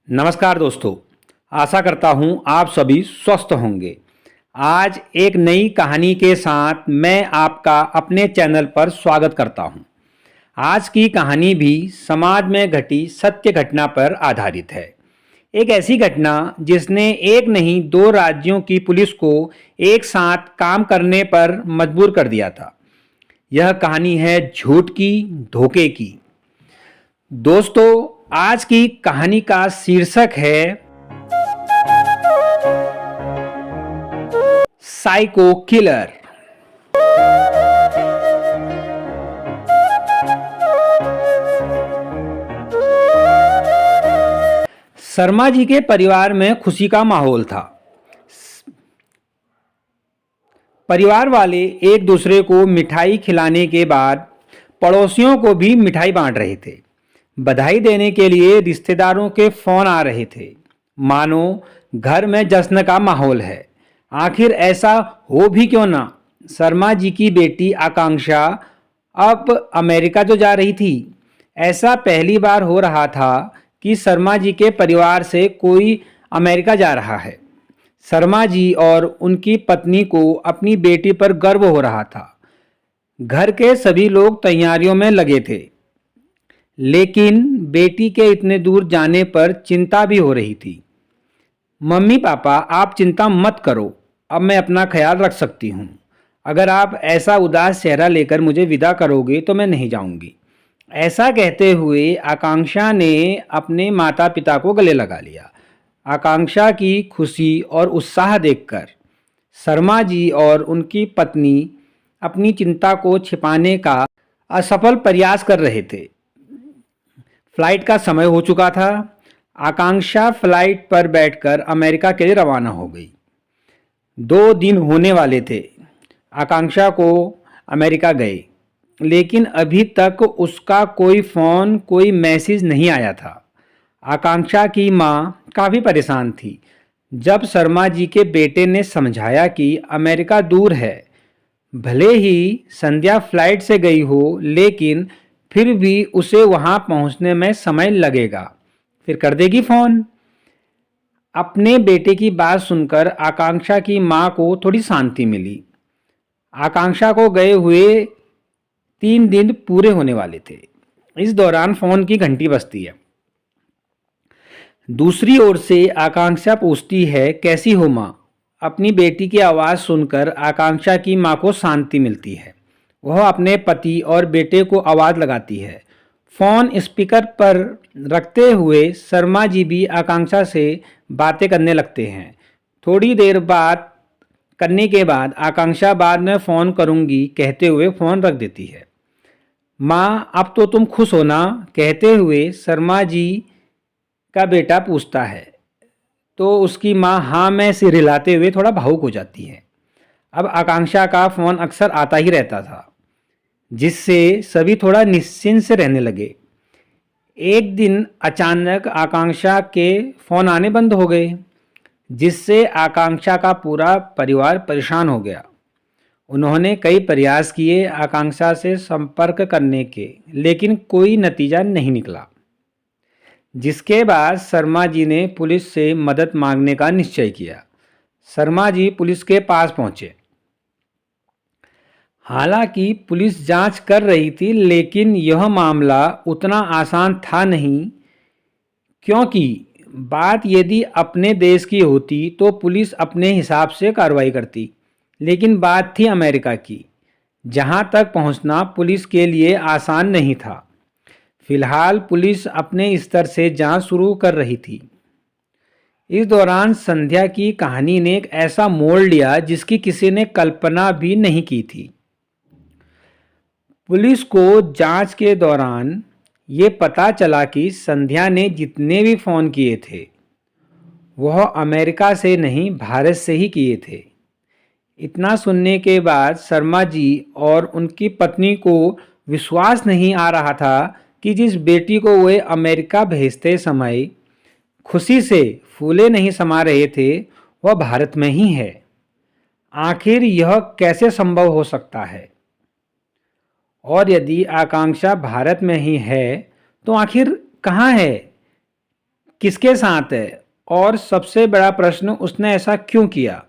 नमस्कार दोस्तों। आशा करता हूँ आप सभी स्वस्थ होंगे। आज एक नई कहानी के साथ मैं आपका अपने चैनल पर स्वागत करता हूँ। आज की कहानी भी समाज में घटी सत्य घटना पर आधारित है। एक ऐसी घटना जिसने एक नहीं दो राज्यों की पुलिस को एक साथ काम करने पर मजबूर कर दिया था। यह कहानी है झूठ की, धोखे की। दोस्तों, आज की कहानी का शीर्षक है साइको किलर। शर्मा जी के परिवार में खुशी का माहौल था। परिवार वाले एक दूसरे को मिठाई खिलाने के बाद पड़ोसियों को भी मिठाई बांट रहे थे। बधाई देने के लिए रिश्तेदारों के फोन आ रहे थे। मानो घर में जश्न का माहौल है। आखिर ऐसा हो भी क्यों ना। शर्मा जी की बेटी आकांक्षा अब अमेरिका तो जा रही थी। ऐसा पहली बार हो रहा था कि शर्मा जी के परिवार से कोई अमेरिका जा रहा है। शर्मा जी और उनकी पत्नी को अपनी बेटी पर गर्व हो रहा था। घर के सभी लोग तैयारियों में लगे थे, लेकिन बेटी के इतने दूर जाने पर चिंता भी हो रही थी। मम्मी पापा, आप चिंता मत करो, अब मैं अपना ख्याल रख सकती हूँ। अगर आप ऐसा उदास चेहरा लेकर मुझे विदा करोगे तो मैं नहीं जाऊंगी। ऐसा कहते हुए आकांक्षा ने अपने माता पिता को गले लगा लिया। आकांक्षा की खुशी और उत्साह देखकर शर्मा जी और उनकी पत्नी अपनी चिंता को छिपाने का असफल प्रयास कर रहे थे। फ्लाइट का समय हो चुका था। आकांक्षा फ्लाइट पर बैठकर अमेरिका के लिए रवाना हो गई। 2 दिन होने वाले थे आकांक्षा को अमेरिका गए, लेकिन अभी तक उसका कोई फ़ोन, कोई मैसेज नहीं आया था। आकांक्षा की माँ काफ़ी परेशान थी। जब शर्मा जी के बेटे ने समझाया कि अमेरिका दूर है, भले ही संध्या फ्लाइट से गई हो, लेकिन फिर भी उसे वहां पहुंचने में समय लगेगा, फिर कर देगी फ़ोन। अपने बेटे की बात सुनकर आकांक्षा की माँ को थोड़ी शांति मिली। आकांक्षा को गए हुए 3 दिन पूरे होने वाले थे। इस दौरान फ़ोन की घंटी बजती है। दूसरी ओर से आकांक्षा पूछती है, कैसी हो माँ? अपनी बेटी की आवाज़ सुनकर आकांक्षा की माँ को शांति मिलती है। वह अपने पति और बेटे को आवाज़ लगाती है। फ़ोन स्पीकर पर रखते हुए शर्मा जी भी आकांक्षा से बातें करने लगते हैं। थोड़ी देर बात करने के बाद आकांक्षा बाद में फ़ोन करूँगी कहते हुए फ़ोन रख देती है। माँ, अब तो तुम खुश हो ना? कहते हुए शर्मा जी का बेटा पूछता है, तो उसकी माँ हाँ में सिर हिलाते हुए थोड़ा भावुक हो जाती है। अब आकांक्षा का फ़ोन अक्सर आता ही रहता था, जिससे सभी थोड़ा निश्चिंत से रहने लगे। एक दिन अचानक आकांक्षा के फ़ोन आने बंद हो गए, जिससे आकांक्षा का पूरा परिवार परेशान हो गया। उन्होंने कई प्रयास किए आकांक्षा से संपर्क करने के, लेकिन कोई नतीजा नहीं निकला। जिसके बाद शर्मा जी ने पुलिस से मदद मांगने का निश्चय किया। शर्मा जी पुलिस के पास पहुंचे। हालांकि पुलिस जांच कर रही थी, लेकिन यह मामला उतना आसान था नहीं, क्योंकि बात यदि अपने देश की होती तो पुलिस अपने हिसाब से कार्रवाई करती, लेकिन बात थी अमेरिका की, जहां तक पहुंचना पुलिस के लिए आसान नहीं था। फिलहाल पुलिस अपने स्तर से जांच शुरू कर रही थी। इस दौरान संध्या की कहानी ने एक ऐसा मोड़ लिया जिसकी किसी ने कल्पना भी नहीं की थी। पुलिस को जांच के दौरान ये पता चला कि संध्या ने जितने भी फ़ोन किए थे वह अमेरिका से नहीं, भारत से ही किए थे। इतना सुनने के बाद शर्मा जी और उनकी पत्नी को विश्वास नहीं आ रहा था कि जिस बेटी को वे अमेरिका भेजते समय खुशी से फूले नहीं समा रहे थे, वह भारत में ही है। आखिर यह कैसे संभव हो सकता है? और यदि आकांक्षा भारत में ही है तो आखिर कहाँ है? किसके साथ है, और सबसे बड़ा प्रश्न, उसने ऐसा क्यों किया।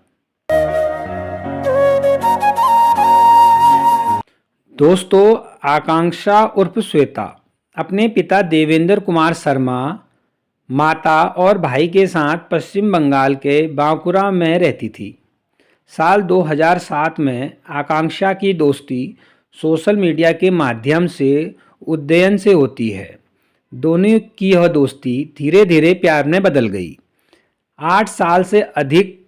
दोस्तों, आकांक्षा उर्फ श्वेता अपने पिता देवेंद्र कुमार शर्मा, माता और भाई के साथ पश्चिम बंगाल के बांकुरा में रहती थी। साल 2007 में आकांक्षा की दोस्ती सोशल मीडिया के माध्यम से उदयन से होती है। दोनों की यह दोस्ती धीरे धीरे प्यार में बदल गई। 8 साल से अधिक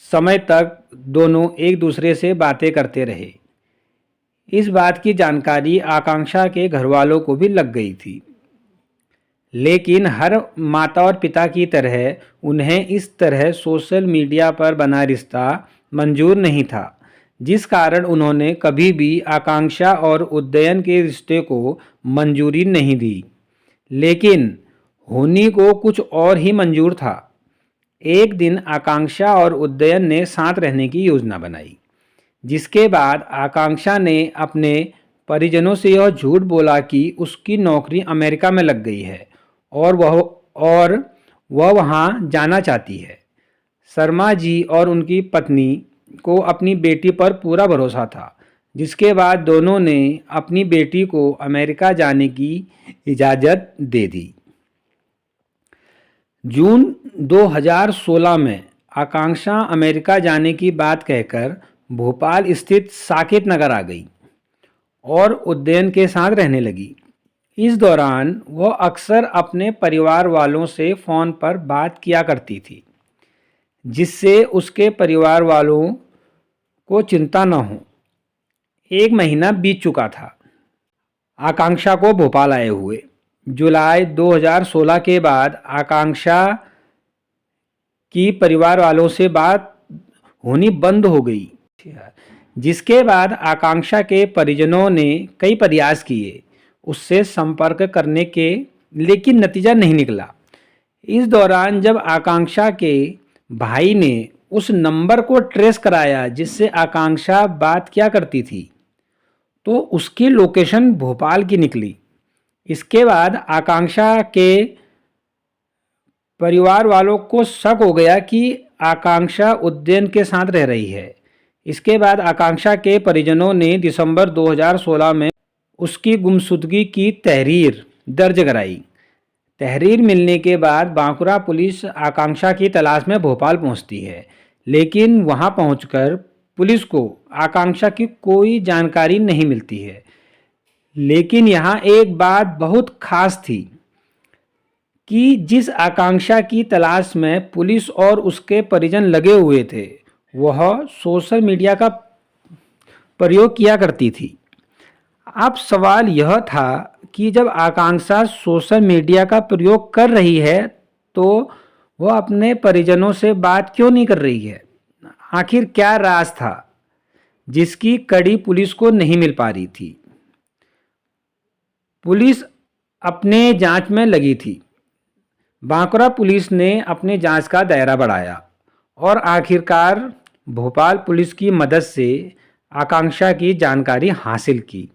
समय तक दोनों एक दूसरे से बातें करते रहे। इस बात की जानकारी आकांक्षा के घरवालों को भी लग गई थी, लेकिन हर माता और पिता की तरह उन्हें इस तरह सोशल मीडिया पर बना रिश्ता मंजूर नहीं था, जिस कारण उन्होंने कभी भी आकांक्षा और उदयन के रिश्ते को मंजूरी नहीं दी। लेकिन होनी को कुछ और ही मंजूर था। एक दिन आकांक्षा और उदयन ने साथ रहने की योजना बनाई, जिसके बाद आकांक्षा ने अपने परिजनों से यह झूठ बोला कि उसकी नौकरी अमेरिका में लग गई है और वह वहां जाना चाहती है। शर्मा जी और उनकी पत्नी को अपनी बेटी पर पूरा भरोसा था, जिसके बाद दोनों ने अपनी बेटी को अमेरिका जाने की इजाज़त दे दी। जून 2016 में आकांक्षा अमेरिका जाने की बात कहकर भोपाल स्थित साकेत नगर आ गई और उदयन के साथ रहने लगी। इस दौरान वह अक्सर अपने परिवार वालों से फ़ोन पर बात किया करती थी, जिससे उसके परिवार वालों को चिंता न हो। 1 महीना बीत चुका था आकांक्षा को भोपाल आए हुए। जुलाई 2016 के बाद आकांक्षा की परिवार वालों से बात होनी बंद हो गई, जिसके बाद आकांक्षा के परिजनों ने कई प्रयास किए उससे संपर्क करने के, लेकिन नतीजा नहीं निकला। इस दौरान जब आकांक्षा के भाई ने उस नंबर को ट्रेस कराया जिससे आकांक्षा बात किया करती थी, तो उसकी लोकेशन भोपाल की निकली। इसके बाद आकांक्षा के परिवार वालों को शक हो गया कि आकांक्षा उदयन के साथ रह रही है। इसके बाद आकांक्षा के परिजनों ने दिसंबर 2016 में उसकी गुमशुदगी की तहरीर दर्ज कराई। तहरीर मिलने के बाद बांकुरा पुलिस आकांक्षा की तलाश में भोपाल पहुंचती है, लेकिन वहां पहुंचकर पुलिस को आकांक्षा की कोई जानकारी नहीं मिलती है। लेकिन यहाँ एक बात बहुत खास थी कि जिस आकांक्षा की तलाश में पुलिस और उसके परिजन लगे हुए थे, वह सोशल मीडिया का प्रयोग किया करती थी। अब सवाल यह था कि जब आकांक्षा सोशल मीडिया का प्रयोग कर रही है, तो वह अपने परिजनों से बात क्यों नहीं कर रही है। आखिर क्या राज था जिसकी कड़ी पुलिस को नहीं मिल पा रही थी। पुलिस अपने जांच में लगी थी। बांकुरा पुलिस ने अपने जांच का दायरा बढ़ाया और आखिरकार भोपाल पुलिस की मदद से आकांक्षा की जानकारी हासिल की।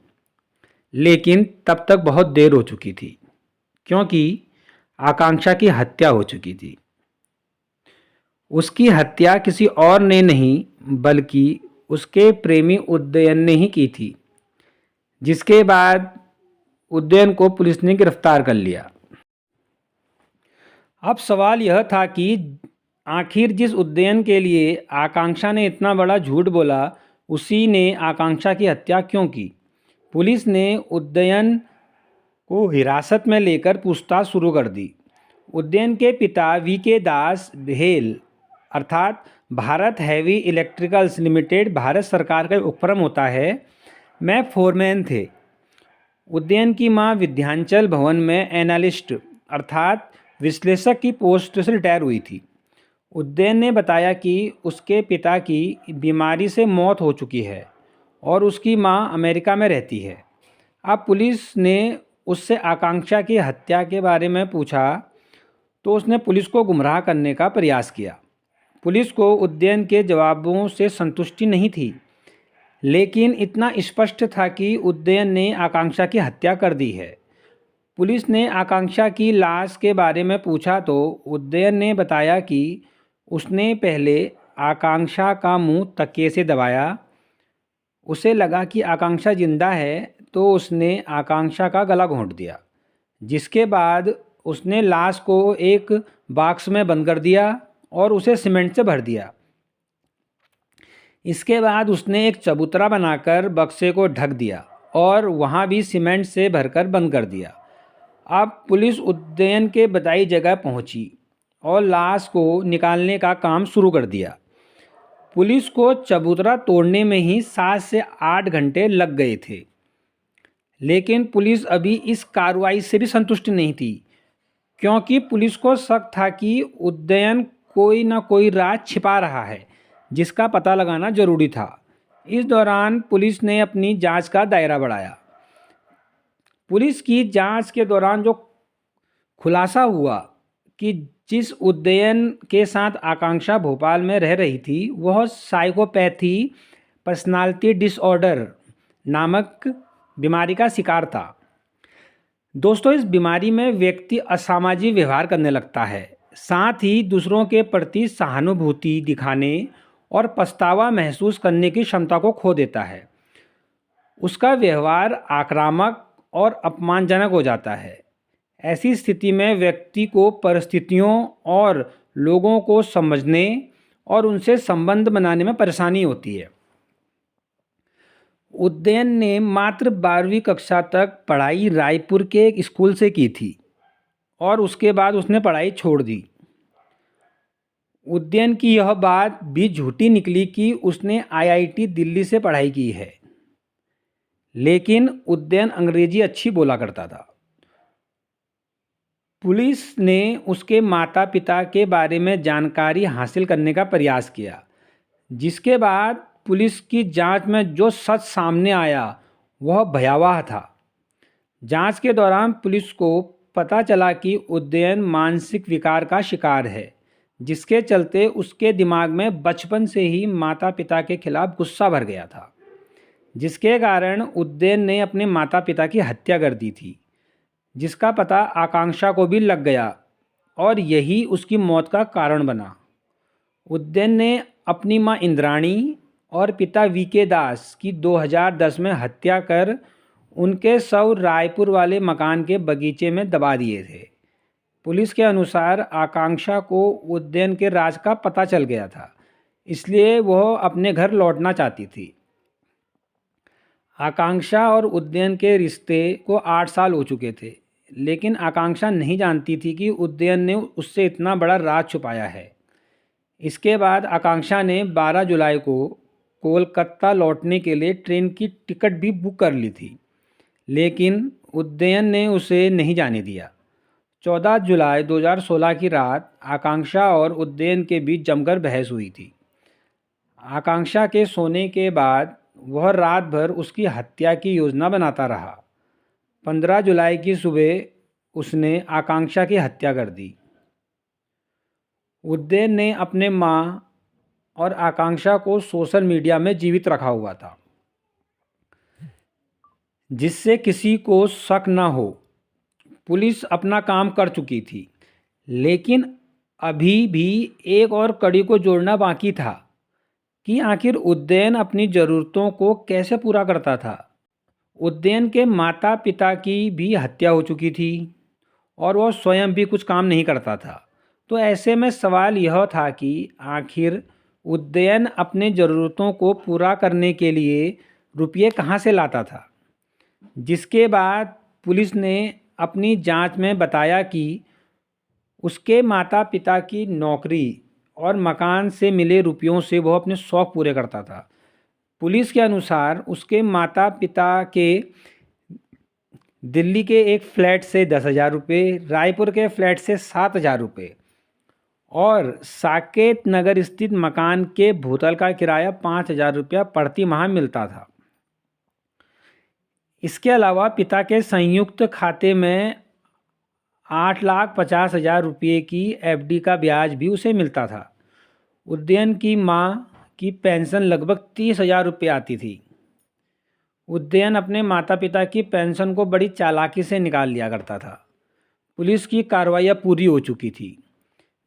लेकिन तब तक बहुत देर हो चुकी थी, क्योंकि आकांक्षा की हत्या हो चुकी थी। उसकी हत्या किसी और ने नहीं, बल्कि उसके प्रेमी उदयन ने ही की थी, जिसके बाद उदयन को पुलिस ने गिरफ्तार कर लिया। अब सवाल यह था कि आखिर जिस उदयन के लिए आकांक्षा ने इतना बड़ा झूठ बोला, उसी ने आकांक्षा की हत्या क्यों की। पुलिस ने उदयन को हिरासत में लेकर पूछताछ शुरू कर दी। उदयन के पिता वीके दास भेल अर्थात Bharat heavy electricals limited Bharat सरकार का उपक्रम होता है, में फोरमैन थे। उदयन की मां विंध्याचल भवन में एनालिस्ट अर्थात विश्लेषक की पोस्ट से रिटायर हुई थी। उदयन ने बताया कि उसके पिता की बीमारी से मौत हो चुकी है और उसकी मां अमेरिका में रहती है। अब पुलिस ने उससे आकांक्षा की हत्या के बारे में पूछा, तो उसने पुलिस को गुमराह करने का प्रयास किया। पुलिस को उदयन के जवाबों से संतुष्टि नहीं थी, लेकिन इतना स्पष्ट था कि उदयन ने आकांक्षा की हत्या कर दी है। पुलिस ने आकांक्षा की लाश के बारे में पूछा तो उदयन ने बताया कि उसने पहले आकांक्षा का मुंह तकिए से दबाया। उसे लगा कि आकांक्षा जिंदा है तो उसने आकांक्षा का गला घोंट दिया, जिसके बाद उसने लाश को एक बॉक्स में बंद कर दिया और उसे सीमेंट से भर दिया। इसके बाद उसने एक चबूतरा बनाकर बक्से को ढक दिया और वहाँ भी सीमेंट से भरकर बंद कर दिया। अब पुलिस उदयन के बताई जगह पहुंची और लाश को निकालने का काम शुरू कर दिया। पुलिस को चबूतरा तोड़ने में ही 7 से 8 घंटे लग गए थे, लेकिन पुलिस अभी इस कार्रवाई से भी संतुष्ट नहीं थी, क्योंकि पुलिस को शक था कि उदयन कोई ना कोई राज छिपा रहा है जिसका पता लगाना जरूरी था। इस दौरान पुलिस ने अपनी जांच का दायरा बढ़ाया। पुलिस की जांच के दौरान जो खुलासा हुआ कि जिस उदयन के साथ आकांक्षा भोपाल में रह रही थी वह साइकोपैथी पर्सनालिटी डिसऑर्डर नामक बीमारी का शिकार था। दोस्तों, इस बीमारी में व्यक्ति असामाजिक व्यवहार करने लगता है, साथ ही दूसरों के प्रति सहानुभूति दिखाने और पछतावा महसूस करने की क्षमता को खो देता है। उसका व्यवहार आक्रामक और अपमानजनक हो जाता है। ऐसी स्थिति में व्यक्ति को परिस्थितियों और लोगों को समझने और उनसे संबंध बनाने में परेशानी होती है। उदयन ने मात्र 12वीं कक्षा तक पढ़ाई रायपुर के एक स्कूल से की थी और उसके बाद उसने पढ़ाई छोड़ दी। उदयन की यह बात भी झूठी निकली कि उसने आईआईटी दिल्ली से पढ़ाई की है, लेकिन उदयन अंग्रेजी अच्छी बोला करता था। पुलिस ने उसके माता पिता के बारे में जानकारी हासिल करने का प्रयास किया, जिसके बाद पुलिस की जांच में जो सच सामने आया वह भयावह था। जांच के दौरान पुलिस को पता चला कि उदयन मानसिक विकार का शिकार है, जिसके चलते उसके दिमाग में बचपन से ही माता पिता के खिलाफ गुस्सा भर गया था, जिसके कारण उदयन ने अपने माता पिता की हत्या कर दी थी, जिसका पता आकांक्षा को भी लग गया और यही उसकी मौत का कारण बना। उदयन ने अपनी मां इंद्राणी और पिता वीके दास की 2010 में हत्या कर उनके शव रायपुर वाले मकान के बगीचे में दबा दिए थे। पुलिस के अनुसार आकांक्षा को उदयन के राज का पता चल गया था, इसलिए वह अपने घर लौटना चाहती थी। आकांक्षा और उदयन के रिश्ते को 8 साल हो चुके थे, लेकिन आकांक्षा नहीं जानती थी कि उदयन ने उससे इतना बड़ा राज छुपाया है। इसके बाद आकांक्षा ने 12 जुलाई को कोलकाता लौटने के लिए ट्रेन की टिकट भी बुक कर ली थी, लेकिन उदयन ने उसे नहीं जाने दिया। 14 जुलाई 2016 की रात आकांक्षा और उदयन के बीच जमकर बहस हुई थी। आकांक्षा के सोने के बाद वह रात भर उसकी हत्या की योजना बनाता रहा। 15 जुलाई की सुबह उसने आकांक्षा की हत्या कर दी। उदयन ने अपने मां और आकांक्षा को सोशल मीडिया में जीवित रखा हुआ था, जिससे किसी को शक न हो। पुलिस अपना काम कर चुकी थी, लेकिन अभी भी एक और कड़ी को जोड़ना बाकी था कि आखिर उदयन अपनी ज़रूरतों को कैसे पूरा करता था। उदयन के माता पिता की भी हत्या हो चुकी थी और वह स्वयं भी कुछ काम नहीं करता था। तो ऐसे में सवाल यह था कि आखिर उदयन अपने ज़रूरतों को पूरा करने के लिए रुपये कहाँ से लाता था। जिसके बाद पुलिस ने अपनी जांच में बताया कि उसके माता पिता की नौकरी और मकान से मिले रुपयों से वह अपने शौक़ पूरे करता था। पुलिस के अनुसार उसके माता पिता के दिल्ली के एक फ्लैट से 10,000 रुपये, रायपुर के फ्लैट से 7,000 रुपये और साकेत नगर स्थित मकान के भूतल का किराया 5,000 रुपया प्रति माह मिलता था। इसके अलावा पिता के संयुक्त खाते में 8,50,000 रुपये की एफडी का ब्याज भी उसे मिलता था। उदयन की मां की पेंशन लगभग 30,000 रुपये आती थी। उदयन अपने माता पिता की पेंशन को बड़ी चालाकी से निकाल लिया करता था। पुलिस की कार्रवाइयाँ पूरी हो चुकी थी,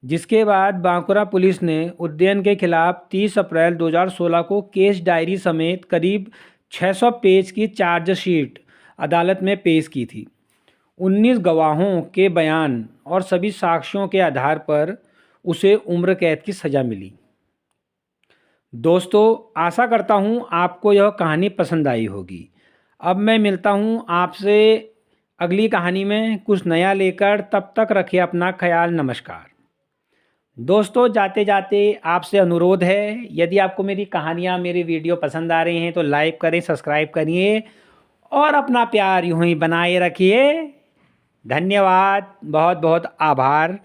जिसके बाद बांकुरा पुलिस ने उदयन के खिलाफ 30 अप्रैल 2016 को केस डायरी समेत करीब 600 पेज की चार्जशीट अदालत में पेश की थी। 19 गवाहों के बयान और सभी साक्ष्यों के आधार पर उसे उम्र कैद की सज़ा मिली। दोस्तों, आशा करता हूँ आपको यह कहानी पसंद आई होगी। अब मैं मिलता हूँ आपसे अगली कहानी में कुछ नया लेकर। तब तक रखिए अपना ख्याल। नमस्कार। दोस्तों, जाते जाते आपसे अनुरोध है, यदि आपको मेरी कहानियाँ, मेरी वीडियो पसंद आ रही हैं तो लाइक करें, सब्सक्राइब करिए और अपना प्यार यूं ही बनाए रखिए। धन्यवाद, बहुत बहुत आभार।